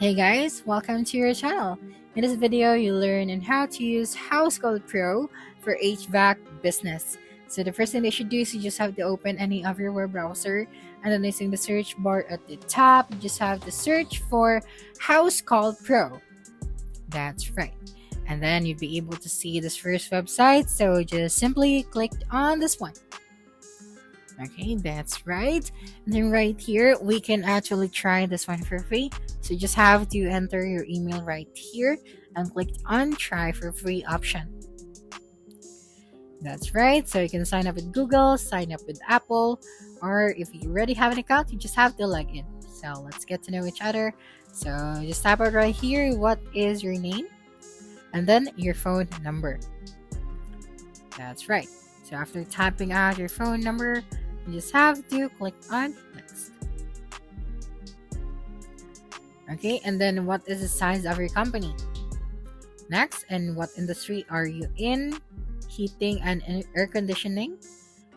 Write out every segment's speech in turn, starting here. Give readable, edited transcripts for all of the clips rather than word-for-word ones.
Hey guys, welcome to your channel. In this video, you'll learn on how to use Housecall Pro for HVAC business. So the first thing that you should do is you just have to open any of your web browser, and then using the search bar at the top, you just have to search for Housecall Pro. That's right. And then you'll be able to see this first website. So just simply click on this one. Okay, that's right. And then right here, we can actually try this one for free. So you just have to enter your email right here and click on try for free option. That's right. So you can sign up with Google, sign up with Apple, or if you already have an account, you just have to log in. So let's get to know each other. So just type out right here, what is your name? And then your phone number. That's right. So after typing out your phone number, you just have to click on next. Okay, and then what is the size of your company? Next, and what industry are you in? Heating and air conditioning.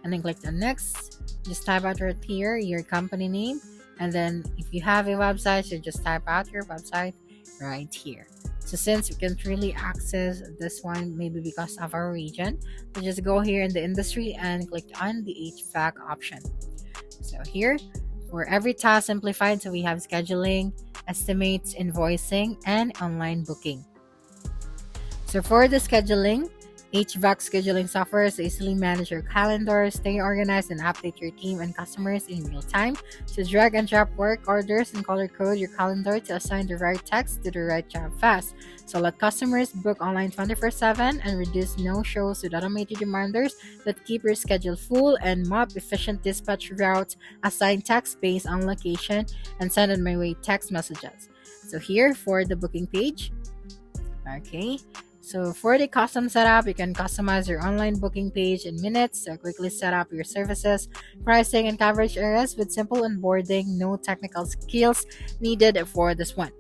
And then click on next. Just type out right here your company name. And then if you have a website, you just type out your website right here. So since we can't really access this one, maybe because of our region, so just go here in the industry and click on the HVAC option. So here, for every task simplified, so we have scheduling, estimates, invoicing, and online booking. So for the scheduling, HVAC scheduling software is easily manage your calendar, stay organized, and update your team and customers in real time. So drag and drop work orders and color code your calendar to assign the right text to the right job fast. So let customers book online 24/7 and reduce no-shows with automated reminders that keep your schedule full and map efficient dispatch routes, assign text based on location, and send on my way text messages. So here for the booking page. Okay. So for the custom setup, you can customize your online booking page in minutes. So quickly set up your services, pricing, and coverage areas with simple onboarding. No technical skills needed for this one.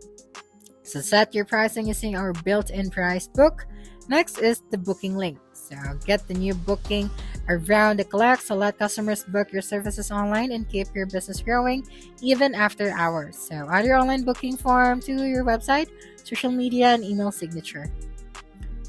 So set your pricing using our built-in price book. Next is the booking link. So get the new booking around the clock. So let customers book your services online and keep your business growing even after hours. So add your online booking form to your website, social media, and email signature.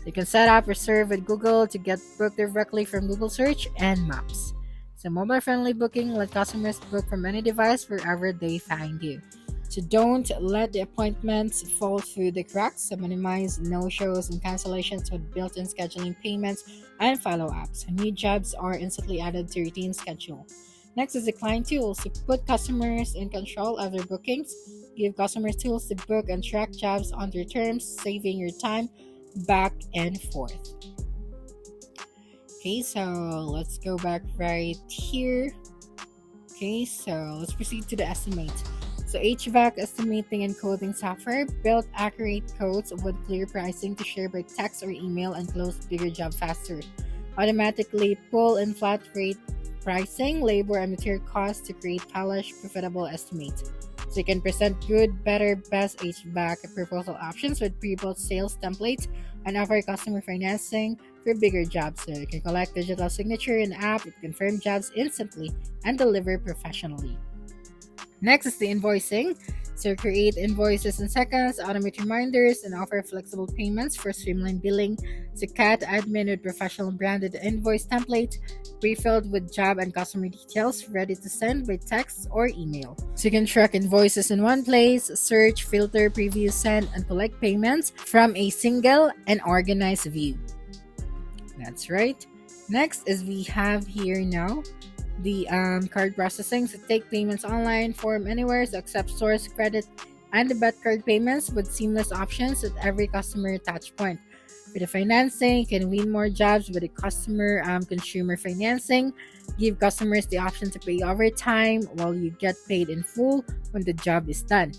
You can set up reserve with Google to get booked directly from Google Search and Maps. So mobile-friendly booking, let customers book from any device wherever they find you. So don't let the appointments fall through the cracks. So minimize no-shows and cancellations with built-in scheduling payments and follow-ups. New jobs are instantly added to your routine schedule. Next is the client tools. So put customers in control of their bookings. Give customers tools to book and track jobs on their terms, saving your time back and forth. Okay, so let's go back right here. Okay, so let's proceed to the estimate. So HVAC estimating and coding software built accurate codes with clear pricing to share by text or email and close bigger job faster. Automatically pull in flat rate pricing, labor, and material costs to create polished, profitable estimates. So you can present good, better, best HVAC proposal options with pre-built sales templates and offer customer financing for bigger jobs. So you can collect digital signature in the app, confirm jobs instantly, and deliver professionally. Next is the invoicing. So create invoices in seconds, automate reminders, and offer flexible payments for streamlined billing. So cut admin with professional branded invoice template, pre-filled with job and customer details, ready to send by text or email. So you can track invoices in one place, search, filter, preview, send, and collect payments from a single and organized view. That's right. Next is we have here now the card processing. So take payments online, form anywhere, so accept source, credit, and debit card payments with seamless options at every customer touch point. With the financing, you can win more jobs with the customer consumer financing. Give customers the option to pay over time while you get paid in full when the job is done.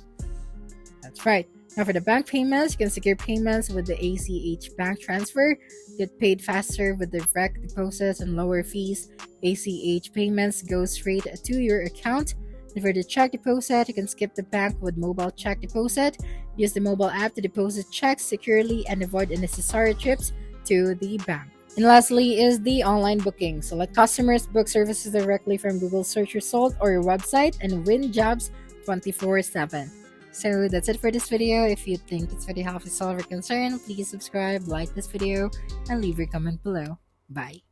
That's right. Now for the bank payments, you can secure payments with the ACH bank transfer, get paid faster with direct deposits and lower fees. ACH payments go straight to your account. And for the check deposit, you can skip the bank with mobile check deposit. Use the mobile app to deposit checks securely and avoid unnecessary trips to the bank. And lastly is the online booking. So let customers book services directly from Google search result or your website and win jobs 24/7. So that's it for this video. If you think this video helped you solve your concern, please subscribe, like this video, and leave your comment below. Bye.